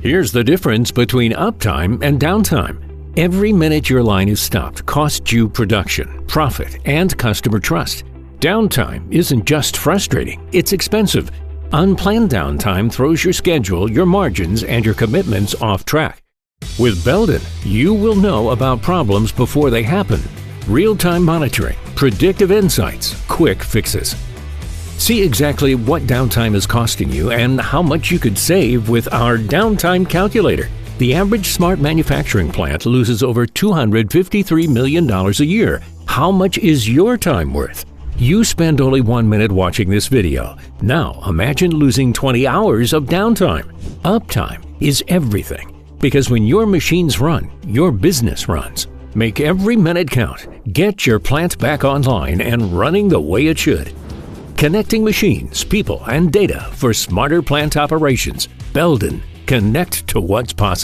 Here's the difference between uptime and downtime. Every minute your line is stopped costs you production, profit, and customer trust. Downtime isn't just frustrating, it's expensive. Unplanned downtime throws your schedule, your margins, and your commitments off track. With Belden, you will know about problems before they happen. Real-time monitoring, predictive insights, quick fixes. See exactly what downtime is costing you and how much you could save with our Downtime Calculator. The average smart manufacturing plant loses over $253 million a year. How much is your time worth? You spend only 1 minute watching this video. Now imagine losing 20 hours of downtime. Uptime is everything, because when your machines run, your business runs. Make every minute count. Get your plant back online and running the way it should. Connecting machines, people, and data for smarter plant operations. Belden. Connect to what's possible.